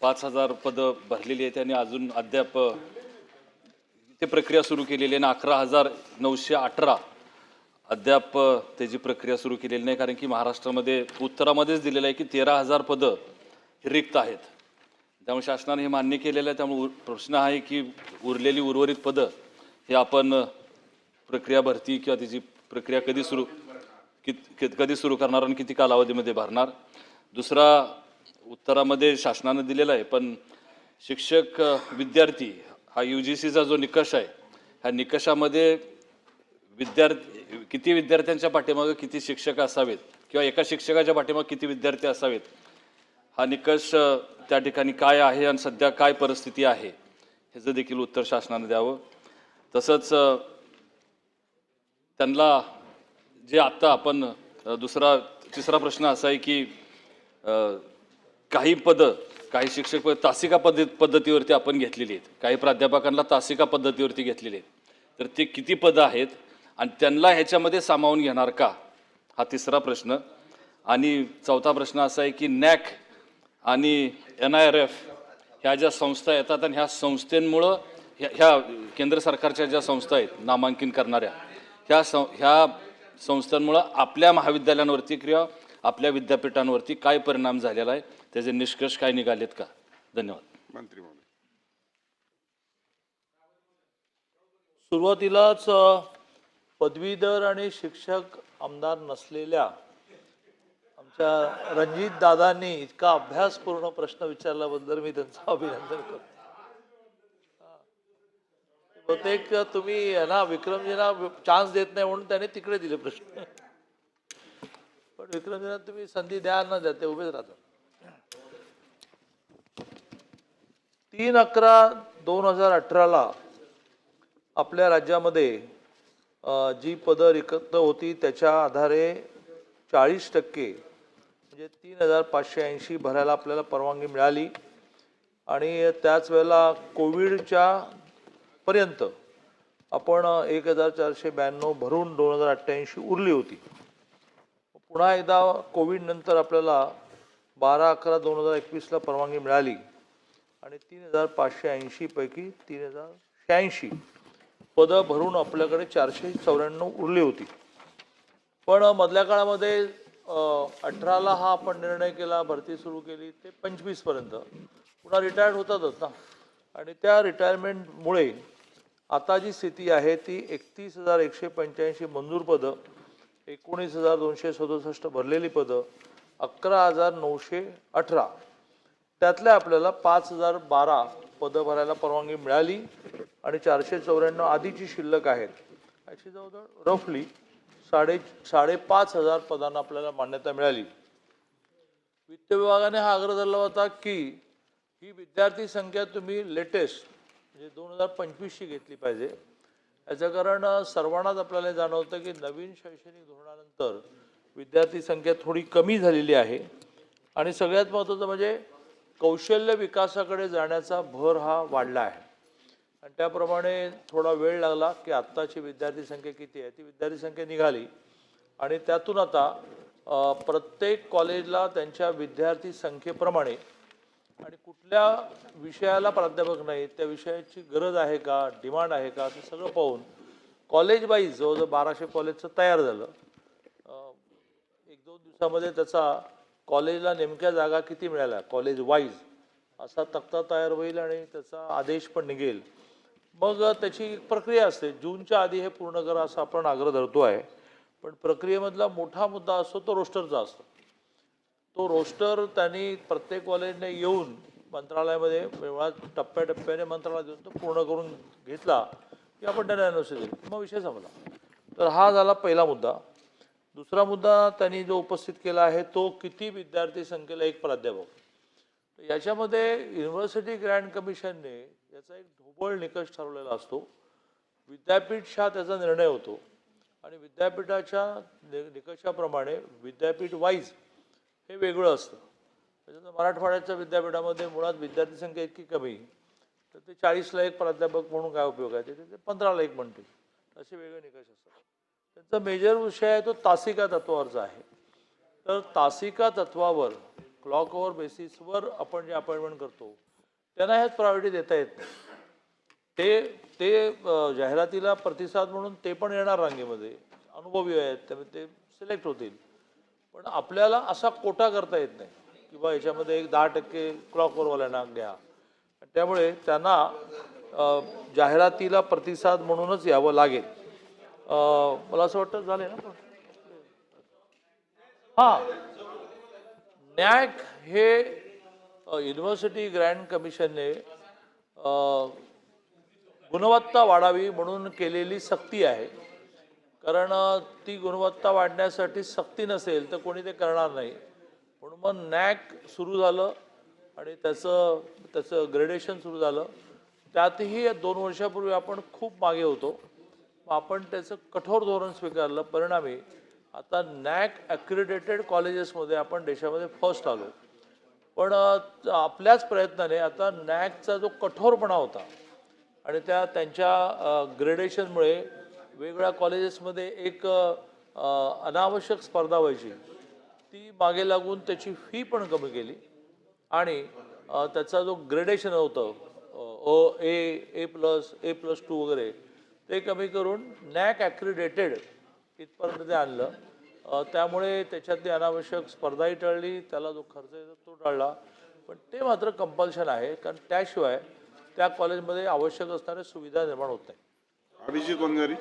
5,000 पदं भरलेली आहेत आणि अजून अद्याप ते प्रक्रिया सुरू केलेली आहे. 11,918 अद्याप त्याची प्रक्रिया सुरू केलेली नाही, कारण की महाराष्ट्रामध्ये उत्तरामध्येच दिलेलं आहे की 13,000 पदं रिक्त आहेत. त्यामुळे शासनाने हे मान्य केलेलं आहे. त्यामुळे प्रश्न आहे की उरलेली उर्वरित पदं हे आपण प्रक्रिया भरती किंवा त्याची प्रक्रिया कधी सुरू करणार आणि किती कालावधीमध्ये भरणार. दुसरा उत्तरामध्ये शासनाने दिलेला आहे, पण शिक्षक विद्यार्थी हा UGCचा जो निकष आहे, ह्या निकषामध्ये किती विद्यार्थ्यांच्या पाठीमागे किती शिक्षक असावेत किंवा एका शिक्षकाच्या पाठीमागे किती विद्यार्थी असावेत, हा निकष त्या ठिकाणी काय आहे आणि सध्या काय परिस्थिती आहे ह्याचं देखील उत्तर शासनाने द्यावं. तसंच त्यांना जे आत्ता आपण तिसरा प्रश्न असा आहे की काही शिक्षक तासिका पद्धतीवरती आपण घेतलेली आहेत, काही प्राध्यापकांना तासिका पद्धतीवरती घेतलेली आहेत. तर ते किती पदं आहेत आणि त्यांना ह्याच्यामध्ये सामावून घेणार का, हा तिसरा प्रश्न. आणि चौथा प्रश्न असा आहे की NAC आणि NIRF ह्या ज्या संस्था येतात आणि ह्या संस्थेंमुळं ह्या केंद्र सरकारच्या ज्या संस्था आहेत नामांकन करणाऱ्या, ह्या संस्थांमुळं आपल्या महाविद्यालयांवरती किंवा आपल्या विद्यापीठांवरती काय परिणाम झालेला आहे, त्याचे निष्कर्ष काय निघालेत का? धन्यवाद. मंत्री महोदय. सुरुवातीलाच पदवीधर आणि शिक्षक आमदार नसलेल्या आमच्या रणजित दादांनी इतका अभ्यासपूर्ण प्रश्न विचारल्याबद्दल मी त्यांचं अभिनंदन करतो. बहुतेक तुम्ही ना विक्रमजींना चान्स देत नाही म्हणून त्याने तिकडे दिले प्रश्न, पण विक्रमजींना तुम्ही संधी द्या न द्या ते उभेच राहतात. 3/11/2018 आपल्या राज्यामध्ये जी पदं रिक्त होती त्याच्या आधारे 40% म्हणजे 3,580 भरायला आपल्याला परवानगी मिळाली. आणि त्याच वेळेला कोविडच्या पर्यंत आपण 1,492 भरून 2,088 उरली होती. पुन्हा एकदा कोविड नंतर आपल्याला 12/11/2021 परवानगी मिळाली आणि 3,580 पैकी 3,086 पदं भरून आपल्याकडे 494 उरली होती. पण मधल्या काळामध्ये 18ला हा आपण निर्णय केला, भरती सुरू केली, ते 25 पर्यंत पुन्हा रिटायर्ड होतातच ना. आणि त्या रिटायरमेंटमुळे आता जी स्थिती आहे ती 31,185 मंजूर पदं, 19,267 भरलेली पदं, 11,918 त्यातल्या आपल्याला 5,012 पदं भरायला परवानगी मिळाली आणि 494 आधीची शिल्लक आहेत. अशी जवळजवळ रफली 5,500 पदांना आपल्याला मान्यता मिळाली. वित्त विभागाने हा आग्रह धरला होता की ही विद्यार्थी संख्या तुम्ही लेटेस्ट म्हणजे 2025ची घेतली पाहिजे. याचं कारण सर्वांनाच आपल्याला जाणवतं की नवीन शैक्षणिक धोरणानंतर विद्यार्थी संख्या थोडी कमी झालेली आहे आणि सगळ्यात महत्त्वाचं म्हणजे कौशल्य विकासाकडे जाण्याचा भर हा वाढला आहे. आणि त्याप्रमाणे थोडा वेळ लागला की आत्ताची विद्यार्थी संख्या किती आहे ती विद्यार्थी संख्या निघाली. आणि त्यातून आता प्रत्येक कॉलेजला त्यांच्या विद्यार्थी संख्येप्रमाणे आणि कुठल्या विषयाला प्राध्यापक नाही त्या विषयाची गरज आहे का, डिमांड आहे का, असं सगळं पाहून कॉलेज वाईज जवळजवळ 1200 कॉलेजचं तयार झालं. 1-2 दिवसामध्ये त्याचा कॉलेजला नेमक्या जागा किती मिळाल्या कॉलेज वाईज असा तक्ता तयार होईल आणि त्याचा आदेश पण निघेल. मग त्याची प्रक्रिया असते. जूनच्या आधी हे पूर्ण करा असा आपण आग्रह धरतो आहे. पण प्रक्रियेमधला मोठा मुद्दा असतो तो रोस्टरचा असतो. तो रोस्टर त्यांनी प्रत्येक कॉलेजने येऊन मंत्रालयामध्ये मुळात टप्प्याटप्प्याने मंत्रालयात देऊन तो पूर्ण करून घेतला की आपण त्यांना एनओसी देऊ, मग विषय संपला. तर हा झाला पहिला मुद्दा. दुसरा मुद्दा त्यांनी जो उपस्थित केला आहे तो किती विद्यार्थी संख्येला एक प्राध्यापक. याच्यामध्ये युनिव्हर्सिटी ग्रँट कमिशनने याचा एक ढोबळ निकष ठरवलेला असतो. विद्यापीठशा त्याचा निर्णय होतो आणि विद्यापीठाच्या निकषाप्रमाणे विद्यापीठ वाईज हे वेगळं असतं. त्याच्यात मराठवाड्याच्या विद्यापीठामध्ये मुळात विद्यार्थी संख्या इतकी कमी तर ते 40ला एक प्राध्यापक म्हणून काय उपयोग आहे, ते 15ला एक म्हणतील, असे वेगळे निकष असतात. त्यांचा मेजर विषय आहे तो तासिका तत्वावरचा आहे. तर तासिका तत्वावर क्लॉक ओव्हर बेसिसवर आपण जे अपॉइंटमेंट करतो त्यांना ह्यात प्रायोरिटी देता येत नाही. ते ते जाहिरातीला प्रतिसाद म्हणून ते पण येणार रांगेमध्ये, अनुभवी आहेत त्यामुळे ते सिलेक्ट होतील. पण आपल्याला असा कोटा करता येत नाही किंवा याच्यामध्ये एक 10% क्लॉकवरवाल्यांना घ्या. त्यामुळे त्यांना जाहिरातीला प्रतिसाद म्हणूनच यावं लागेल. मला असं वाटतं झाले ना. हां, नॅक हे युनिव्हर्सिटी ग्रँड कमिशनने गुणवत्ता वाढावी म्हणून केलेली सक्ती आहे. कारण ती गुणवत्ता वाढण्यासाठी सक्ती नसेल तर कोणी ते करणार नाही. म्हणून मग नॅक सुरू झालं आणि त्याचं ग्रेडेशन सुरू झालं. त्यातही 2 वर्षापूर्वी आपण खूप मागे होतो. मग आपण त्याचं कठोर धोरण स्वीकारलं. परिणामी आता नॅक ॲक्रिडेटेड कॉलेजेसमध्ये आपण देशामध्ये फर्स्ट आलो. पण आपल्याच प्रयत्नाने आता नॅकचा जो कठोरपणा होता आणि त्यांच्या ग्रेडेशनमुळे वेगवेगळ्या कॉलेजेसमध्ये एक अनावश्यक स्पर्धा व्हायची, ती मागे लागून त्याची फी पण कमी केली आणि त्याचा जो ग्रेडेशन होतं A+, A+2 वगैरे ते कमी करून नॅक ॲक्रिडेटेड इथपर्यंत ते आणलं. त्यामुळे त्याच्यातली अनावश्यक स्पर्धाही टळली, त्याला जो खर्च येतो तो टळला. पण ते मात्र कंपल्शन आहे, कारण त्याशिवाय त्या कॉलेजमध्ये आवश्यक असणाऱ्या सुविधा निर्माण होत नाही. अभिजित वंजारी.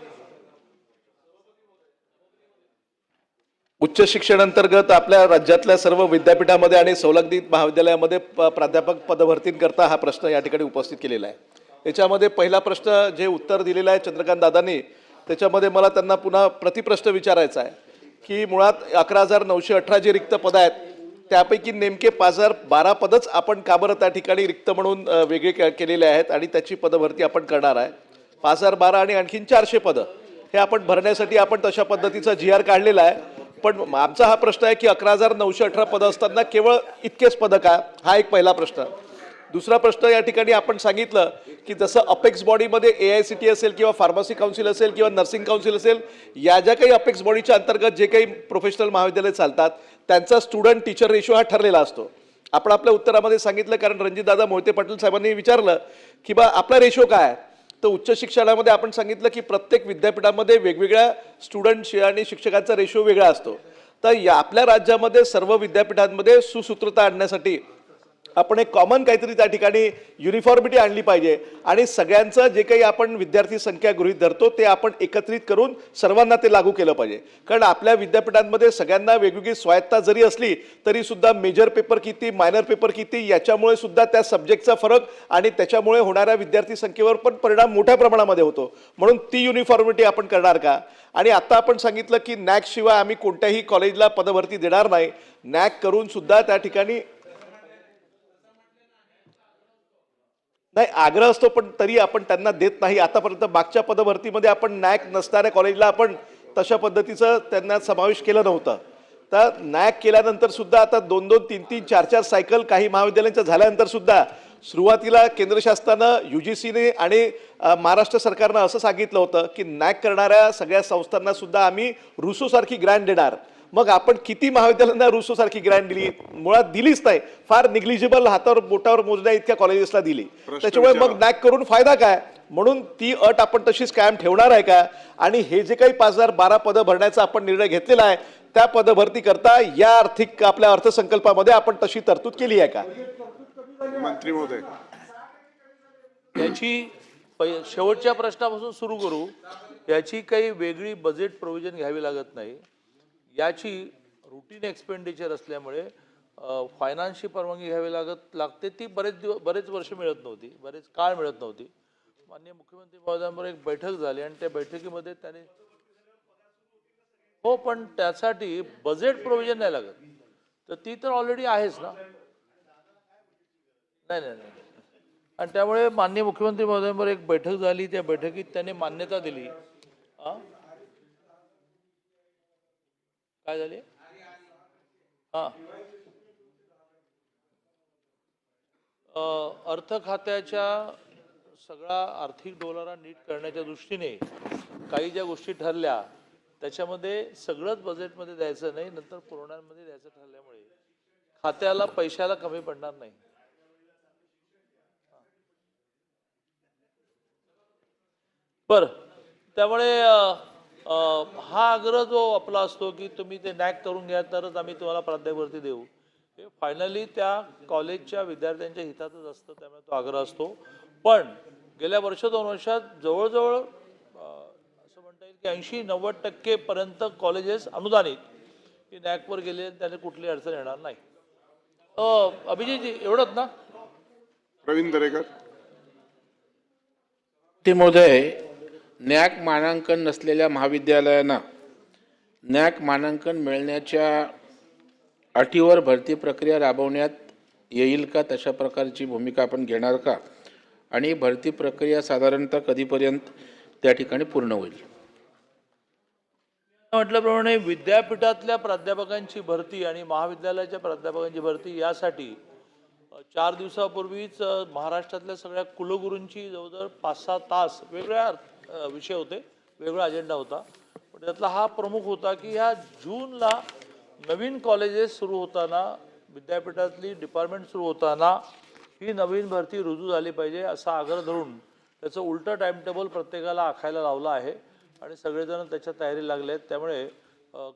उच्च शिक्षण अंतर्गत आपल्या राज्यातल्या सर्व विद्यापीठामध्ये आणि संलग्नित महाविद्यालयामध्ये प्राध्यापक पदभरतींकरता हा प्रश्न या ठिकाणी उपस्थित केलेला आहे. याच्यामध्ये पहिला प्रश्न जे उत्तर दिलेलं आहे चंद्रकांत दादांनी, त्याच्यामध्ये मला त्यांना पुन्हा प्रतिप्रश्न विचारायचा आहे की मुळात 11,918 जे रिक्त पदं आहेत त्यापैकी नेमके 5,012 पदच आपण का बरं त्या ठिकाणी रिक्त म्हणून वेगळे केलेले आहेत आणि त्याची पदभरती आपण करणार आहे. 5,012 आणि आणखीन 400 पदं हे आपण भरण्यासाठी आपण तशा पद्धतीचा GR काढलेला आहे. पण आमचा हा प्रश्न आहे की 11,918 पदं असताना केवळ इतकेच पदं का, हा एक पहिला प्रश्न. दुसरा प्रश्न या ठिकाणी आपण सांगितलं की जसं अपेक्स बॉडीमध्ये AICTE असेल किंवा फार्मसी काउन्सिल असेल किंवा नर्सिंग काउन्सिल असेल, या ज्या काही अपेक्स बॉडीच्या अंतर्गत जे काही प्रोफेशनल महाविद्यालय चालतात त्यांचा स्टुडंट टीचर रेशो हा ठरलेला असतो. आपण आपल्या उत्तरामध्ये सांगितलं, कारण रणजितदादा मोहिते पाटील साहेबांनी विचारलं की बा आपला रेशो काय आहे, तर उच्च शिक्षणामध्ये आपण सांगितलं की प्रत्येक विद्यापीठामध्ये वेगवेगळ्या स्टुडंट आणि शिक्षकांचा रेशो वेगळा असतो. तर या आपल्या राज्यामध्ये सर्व विद्यापीठांमध्ये सुसूत्रता आणण्यासाठी आपण एक कॉमन काहीतरी त्या ठिकाणी युनिफॉर्मिटी आणली पाहिजे आणि सगळ्यांचं जे काही आपण विद्यार्थी संख्या गृहीत धरतो ते आपण एकत्रित करून सर्वांना ते लागू केलं पाहिजे. कारण आपल्या विद्यापीठांमध्ये सगळ्यांना वेगवेगळी स्वायत्ता जरी असली तरी सुद्धा मेजर पेपर किती, मायनर पेपर किती, याच्यामुळे सुद्धा त्या सब्जेक्टचा फरक आणि त्याच्यामुळे होणाऱ्या विद्यार्थी संख्येवर पण परिणाम मोठ्या प्रमाणामध्ये होतो. म्हणून ती युनिफॉर्मिटी आपण करणार का? आणि आता आपण सांगितलं की नॅक शिवाय आम्ही कोणत्याही कॉलेजला पदभरती देणार नाही. नॅक करून सुद्धा त्या ठिकाणी नाही आग्रह असतो, पण तरी आपण त्यांना देत नाही. आतापर्यंत मागच्या पदभरतीमध्ये आपण नॅक नसणाऱ्या कॉलेजला आपण तशा पद्धतीचं त्यांना समावेश केलं नव्हतं. तर नॅक केल्यानंतर सुद्धा आता 2-2, 3-3, 4-4 सायकल काही महाविद्यालयांच्या झाल्यानंतर सुद्धा सुरुवातीला केंद्र शासनानं UGCने आणि महाराष्ट्र सरकारनं असं सांगितलं होतं की नॅक करणाऱ्या सगळ्या संस्थांना सुद्धा आम्ही रुसोसारखी ग्रँट देणार. मग आपण किती महाविद्यालयांना रुसोसारखी ग्रँट दिली? मुळात दिलीच नाही. फार निग्लिजिबल, हातावर बोटावर मोजण्या इतक्या कॉलेजेसला दिली. त्याच्यामुळे मग नॅक करून फायदा काय? म्हणून ती अट आपण तशीच कायम ठेवणार आहे का? आणि हे जे काही 5,012 पदं भरण्याचा आपण निर्णय घेतलेला आहे त्या पदभरती करता या आर्थिक आपल्या अर्थसंकल्पामध्ये आपण तशी तरतूद केली आहे का? मंत्री महोदय, याची शेवटच्या प्रश्नापासून सुरू करू. याची काही वेगळी बजेट प्रोव्हिजन घ्यावी लागत नाही. याची रुटीन एक्सपेंडिचर असल्यामुळे फायनान्सची परवानगी घ्यावी लागते. ती बरेच वर्ष मिळत नव्हती, बरेच काळ मिळत नव्हती. माननीय मुख्यमंत्री महोदयांबरोबर एक बैठक झाली आणि त्या बैठकीमध्ये त्याने हो, पण त्यासाठी बजेट प्रोव्हिजन नाही लागत. तर ती तर ऑलरेडी आहेच ना. नाही नाही नाही. आणि त्यामुळे माननीय मुख्यमंत्री महोदयांबरोबर एक बैठक झाली, त्या बैठकीत त्याने मान्यता दिली. काय झाली? हां, अर्थ खात्याच्या सगळा आर्थिक डोलारा नीट करण्याच्या दृष्टीने काही ज्या गोष्टी ठरल्या त्याच्यामध्ये सगळंच बजेटमध्ये द्यायचं नाही, नंतर पुरवण्यामध्ये द्यायचं ठरल्यामुळे खात्याला पैशाला कमी पडणार नाही. बरं, त्यामुळे हा आग्रह जो आपला असतो की तुम्ही ते नॅक करून घ्या तरच आम्ही तुम्हाला प्राध्यापक भरती देऊ, हे फायनली त्या कॉलेजच्या विद्यार्थ्यांच्या हितातच असतं, त्यामुळे तो आग्रह असतो. पण गेल्या वर्ष 2 वर्षात जवळजवळ असं म्हणता येईल की 80-90% पर्यंत कॉलेजेस अनुदानित की नॅकवर गेले, त्याने कुठली अडचण येणार नाही. अभिजितजी एवढंच ना? प्रवीण दरेकर. महोदय, नॅक मानांकन नसलेल्या महाविद्यालयांना नॅक मानांकन मिळण्याच्या अटीवर भरती प्रक्रिया राबवण्यात येईल का? तशा प्रकारची भूमिका आपण घेणार का? आणि भरती प्रक्रिया साधारणतः कधीपर्यंत त्या ठिकाणी पूर्ण होईल? म्हटल्याप्रमाणे विद्यापीठातल्या प्राध्यापकांची भरती आणि महाविद्यालयाच्या प्राध्यापकांची भरती यासाठी 4 दिवसापूर्वीच महाराष्ट्रातल्या सगळ्या कुलगुरूंची जवळजवळ 5-6 तास वेगळ्या विषय होते, वेगळा अजेंडा होता. पण त्यातला हा प्रमुख होता की ह्या जूनला नवीन कॉलेजेस सुरू होताना, विद्यापीठातली डिपार्टमेंट सुरू होताना ही नवीन भरती रुजू झाली पाहिजे असा आग्रह धरून त्याचं उलटं टाईमटेबल प्रत्येकाला आखायला लावलं आहे आणि सगळेजण त्याच्या तयारी लागले आहेत. त्यामुळे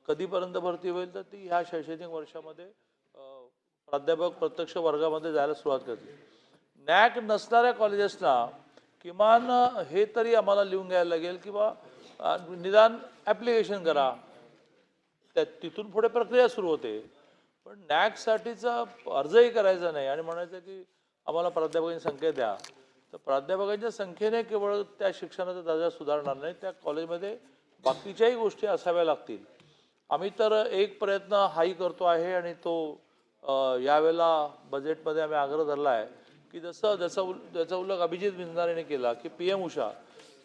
कधीपर्यंत भरती होईल तर ती ह्या शैक्षणिक वर्षामध्ये प्राध्यापक प्रत्यक्ष वर्गामध्ये जायला सुरुवात करतील. नॅक नसणाऱ्या कॉलेजेसना किमान हे तरी आम्हाला लिहून घ्यायला लागेल किंवा निदान ॲप्लिकेशन करा, त्या तिथून पुढे प्रक्रिया सुरू होते. पण नॅकसाठीचा अर्जही करायचा नाही आणि म्हणायचं की आम्हाला प्राध्यापकांची संख्या द्या. तर प्राध्यापकांच्या संख्येने केवळ त्या शिक्षणाचा दर्जा सुधारणार नाही, त्या कॉलेजमध्ये बाकीच्याही गोष्टी असाव्या लागतील. आम्ही तर एक प्रयत्न हाही करतो आहे आणि तो यावेळेला बजेटमध्ये आम्ही आग्रह धरला आहे की ज्याचा उल्लेख अभिजित बिंदारेने केला की PM उषा.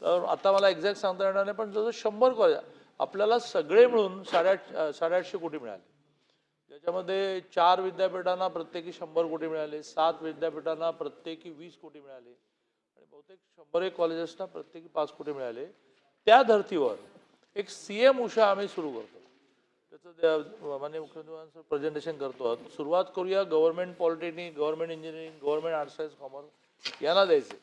तर आता मला एक्झॅक्ट सांगता येणार नाही, पण जवळ 100 कॉलेज आपल्याला सगळे मिळून 850 कोटी मिळाले, ज्याच्यामध्ये 4 विद्यापीठांना प्रत्येकी 100 कोटी मिळाले, 7 विद्यापीठांना प्रत्येकी 20 कोटी मिळाले आणि बहुतेक 100 कॉलेजेसना प्रत्येकी 5 कोटी मिळाले. त्या धर्तीवर एक CM उषा आम्ही सुरू करतो, त्याचं माननीय मुख्यमंत्र्यांचं प्रेझेंटेशन करतो. सुरुवात करूया government polytechnic, government engineering, government arts science commerce यांना द्यायचे.